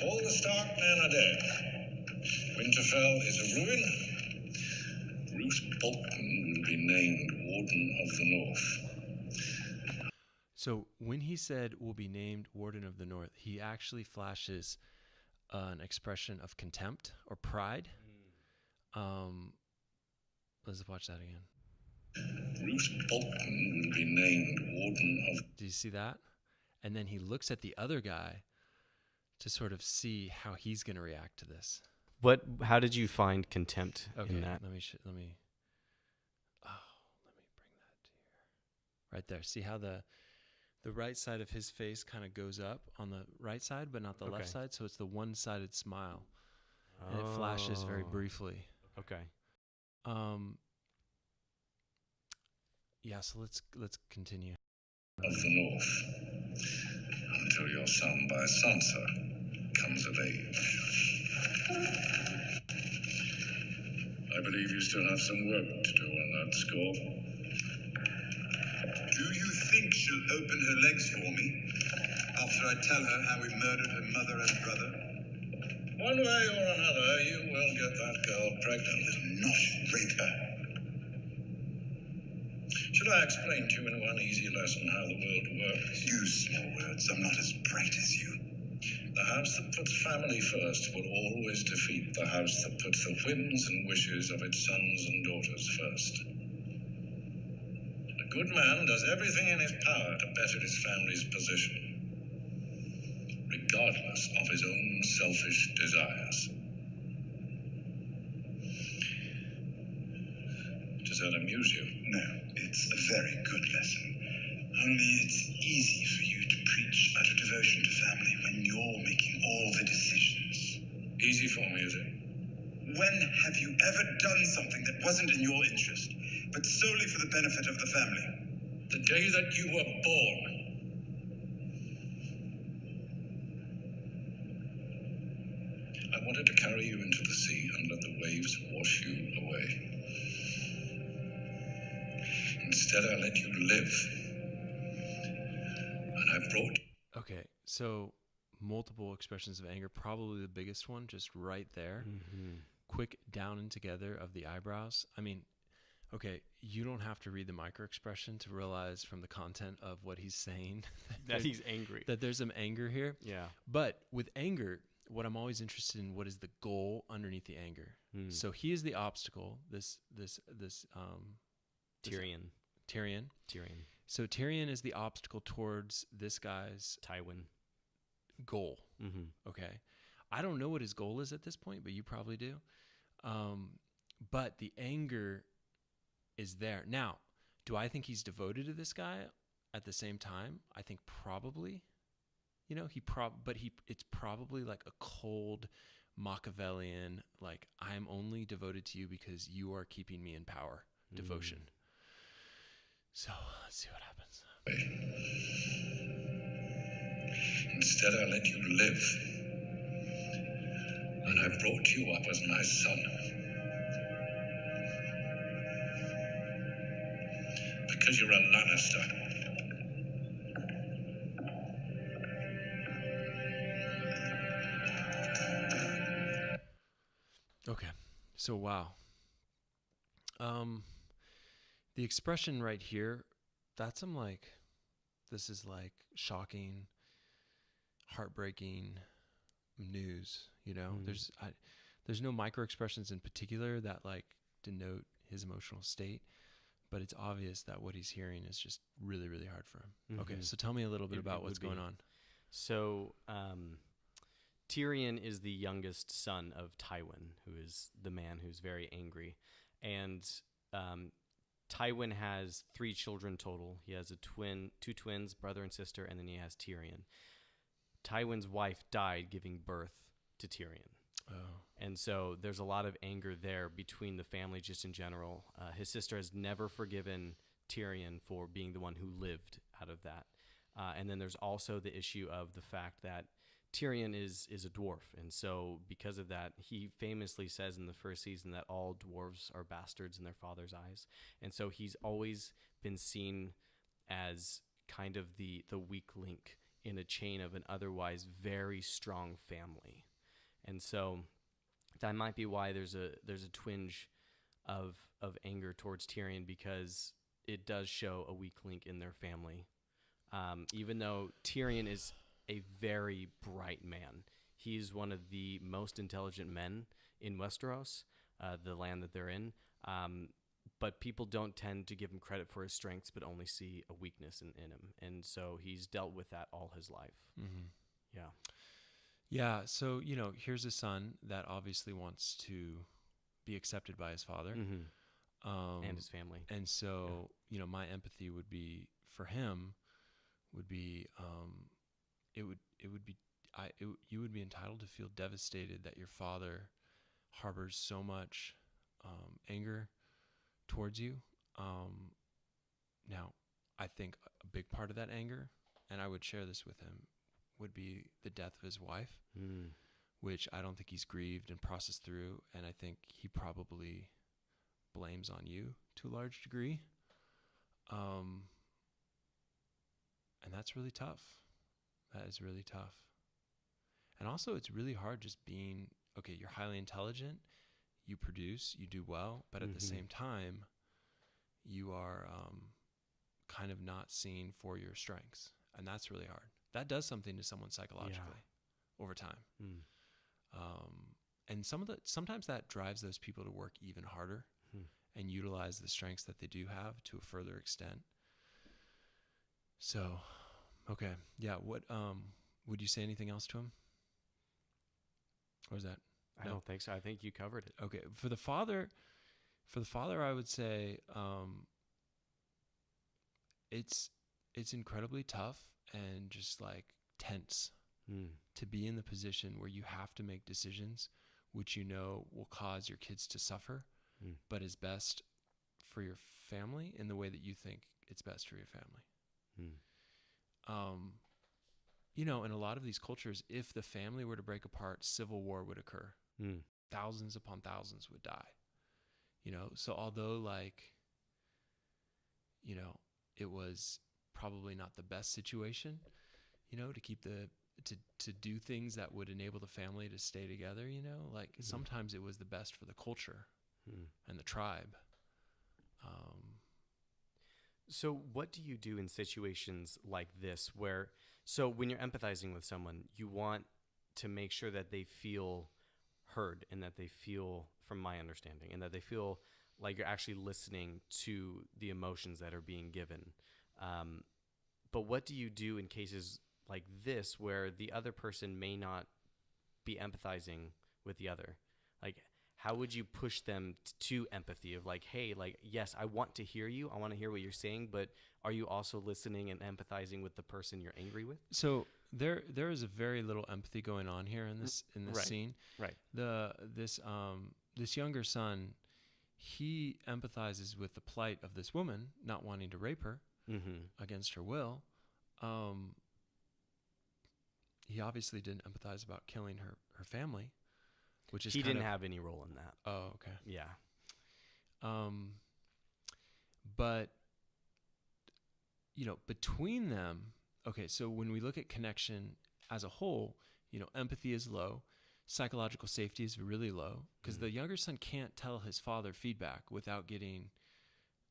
All the Stark men are dead. Winterfell is a ruin. Roose Bolton will be named Warden of the North. So when he said will be named Warden of the North, he actually flashes an expression of contempt or pride. Let's watch that again. Roose Bolton will be named Warden of... Do you see that? And then he looks at the other guy to sort of see how he's going to react to this. How did you find contempt in that? Let me bring that to here. Right there. See how the right side of his face kind of goes up on the right side, but not the left side. So it's the one-sided smile, and it flashes very briefly. Okay. Yeah. So let's continue. Of the North, until your son by Sansa comes of age. I believe you still have some work to do on that score. Do you think she'll open her legs for me after I tell her how we murdered her mother and brother? One way or another, you will get that girl pregnant. Not rape her. Should I explain to you in one easy lesson how the world works? Use small words. I'm not as bright as you. The house that puts family first will always defeat the house that puts the whims and wishes of its sons and daughters first. A good man does everything in his power to better his family's position, regardless of his own selfish desires. Does that amuse you? No, it's a very good lesson. Only it's easy for you to preach utter devotion to family when you're making all the decisions. Easy for me, is it? When have you ever done something that wasn't in your interest, but solely for the benefit of the family? The day that you were born. I wanted to carry you into the sea and let the waves wash you away. Instead, I let you live. And I brought... Okay, so multiple expressions of anger, probably the biggest one, just right there. Mm-hmm. Quick down and together of the eyebrows. I mean, okay, you don't have to read the micro expression to realize from the content of what he's saying that he's angry. That there's some anger here. Yeah. But with anger, what I'm always interested in, what is the goal underneath the anger? So he is the obstacle, Tyrion. So Tyrion is the obstacle towards this guy's Tywin goal. Mm-hmm. Okay. I don't know what his goal is at this point, but you probably do. But the anger is there. Now, do I think he's devoted to this guy at the same time? I think probably. You know, it's probably like a cold Machiavellian, like, I'm only devoted to you because you are keeping me in power devotion. So let's see what happens. Instead, I let you live. And I brought you up as my son. Because you're a Lannister. Okay. So, wow. The expression right here, that's this is like shocking, heartbreaking news, you know? There's no micro expressions in particular that like denote his emotional state, but it's obvious that what he's hearing is just really, really hard for him. Mm-hmm. Okay. So tell me a little bit about what's going on. So, Tyrion is the youngest son of Tywin, who is the man who's very angry. And Tywin has 3 children total. He has 2 twins, brother and sister, and then he has Tyrion. Tywin's wife died giving birth to Tyrion. Oh. And so there's a lot of anger there between the family just in general. His sister has never forgiven Tyrion for being the one who lived out of that. And then there's also the issue of the fact that Tyrion is a dwarf, and so because of that, he famously says in the first season that all dwarves are bastards in their father's eyes, and so he's always been seen as kind of the weak link in a chain of an otherwise very strong family. And so that might be why there's a twinge of anger towards Tyrion, because it does show a weak link in their family. Even though Tyrion is a very bright man, he's one of the most intelligent men in Westeros, the land that they're in. But people don't tend to give him credit for his strengths, but only see a weakness in him. And so he's dealt with that all his life. Mm-hmm. Yeah. Yeah. So, here's a son that obviously wants to be accepted by his father. Mm-hmm. And his family. And so, my empathy would be for him you would be entitled to feel devastated that your father harbors so much anger towards you. Now, I think a big part of that anger, and I would share this with him, would be the death of his wife, which I don't think he's grieved and processed through, and I think he probably blames on you to a large degree. And that's really tough. That is really tough. And also, it's really hard just being, okay, you're highly intelligent, you produce, you do well, but at the same time, you are kind of not seen for your strengths. And that's really hard. That does something to someone psychologically over time. And sometimes that drives those people to work even harder and utilize the strengths that they do have to a further extent. So, okay. Yeah. What, would you say anything else to him? Or is that? I don't think so. I think you covered it. Okay. For the father, I would say, it's incredibly tough and just like tense to be in the position where you have to make decisions which will cause your kids to suffer, but is best for your family in the way that you think it's best for your family. In a lot of these cultures, if the family were to break apart, civil war would occur. Thousands upon thousands would die. So although it was probably not the best situation, to keep to do things that would enable the family to stay together, sometimes it was the best for the culture and the tribe. So what do you do in situations like this where, so when you're empathizing with someone, you want to make sure that they feel heard and that they feel, from my understanding, and that they feel like you're actually listening to the emotions that are being given. But what do you do in cases like this where the other person may not be empathizing with the other? Like, how would you push them to empathy of like, hey, like, yes, I want to hear you. I want to hear what you're saying, but are you also listening and empathizing with the person you're angry with? So there is a very little empathy going on here in this scene. Right. This younger son, he empathizes with the plight of this woman not wanting to rape her against her will. He obviously didn't empathize about killing her family, which is he didn't have any role in that. Oh, okay. Yeah. But between them, okay, so when we look at connection as a whole, empathy is low, psychological safety is really low, because the younger son can't tell his father feedback without getting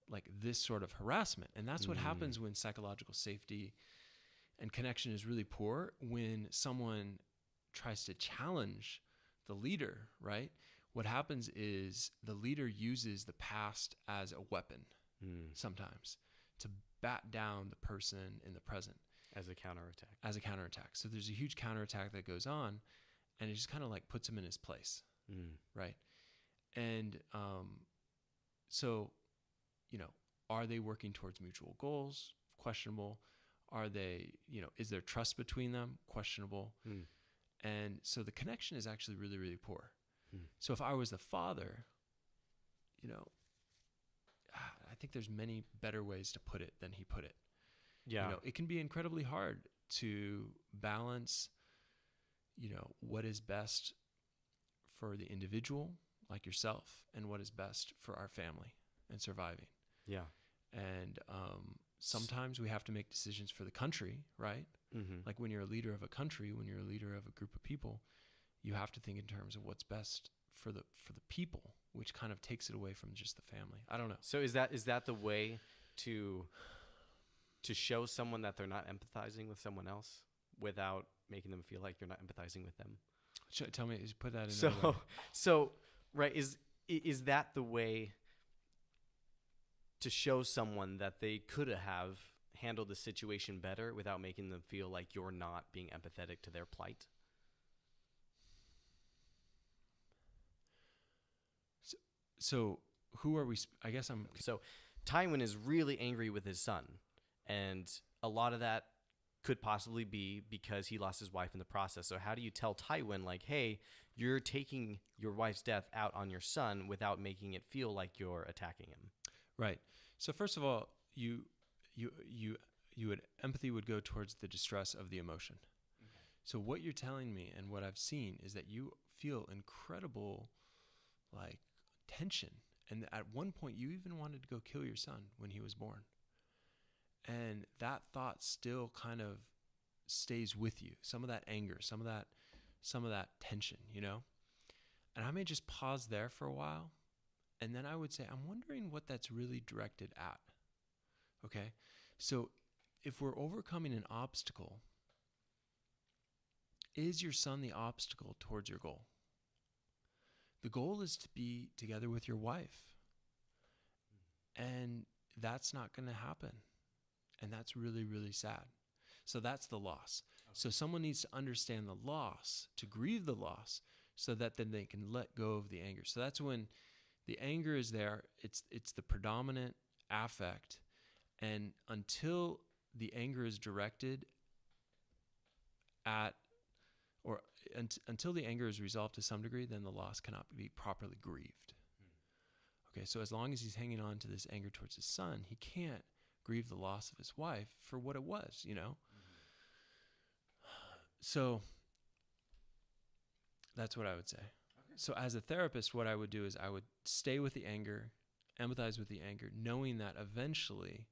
like this sort of harassment. And that's what happens when psychological safety and connection is really poor, when someone tries to challenge the leader, right? What happens is the leader uses the past as a weapon sometimes to bat down the person in the present. As a counterattack. So there's a huge counterattack that goes on, and it just kind of like puts him in his place, right? And so, are they working towards mutual goals? Questionable. Are they, is there trust between them? Questionable. And so the connection is actually really, really poor. So if I was the father, I think there's many better ways to put it than he put it. Yeah. It can be incredibly hard to balance, what is best for the individual like yourself and what is best for our family and surviving. Yeah. And sometimes we have to make decisions for the country, right? Like when you're a leader of a country, when you're a leader of a group of people, you have to think in terms of what's best for the people, which kind of takes it away from just the family. I don't know. So is that the way to show someone that they're not empathizing with someone else without making them feel like you're not empathizing with them? Tell me, put that in. So right, is that the way to show someone that they could have handled the situation better without making them feel like you're not being empathetic to their plight? So who are we? I guess I'm. So Tywin is really angry with his son, and a lot of that could possibly be because he lost his wife in the process. So how do you tell Tywin, like, hey, you're taking your wife's death out on your son without making it feel like you're attacking him? Right. So first of all, empathy would go towards the distress of the emotion. Okay. So what you're telling me and what I've seen is that you feel incredible, like, tension. And at one point you even wanted to go kill your son when he was born. And that thought still kind of stays with you. Some of that anger, some of that tension, you know? And I may just pause there for a while. And then I would say, I'm wondering what that's really directed at. Okay? So if we're overcoming an obstacle, is your son the obstacle towards your goal? The goal is to be together with your wife. And that's not going to happen. And that's really, really sad. So that's the loss. Okay. So someone needs to understand the loss, to grieve the loss, so that then they can let go of the anger. So that's when the anger is there. It's the predominant affect. And until the anger is directed at, or until the anger is resolved to some degree, then the loss cannot be properly grieved. Okay, so as long as he's hanging on to this anger towards his son, he can't grieve the loss of his wife for what it was, you know? So that's what I would say. Okay. So as a therapist, what I would do is I would stay with the anger, empathize with the anger, knowing that eventually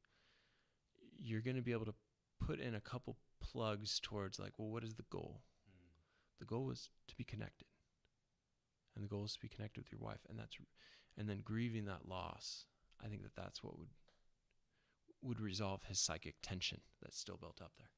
you're going to be able to put in a couple plugs towards, like, well, what is the goal? The goal is to be connected. And the goal is to be connected with your wife. And then grieving that loss, I think that's what would resolve his psychic tension that's still built up there.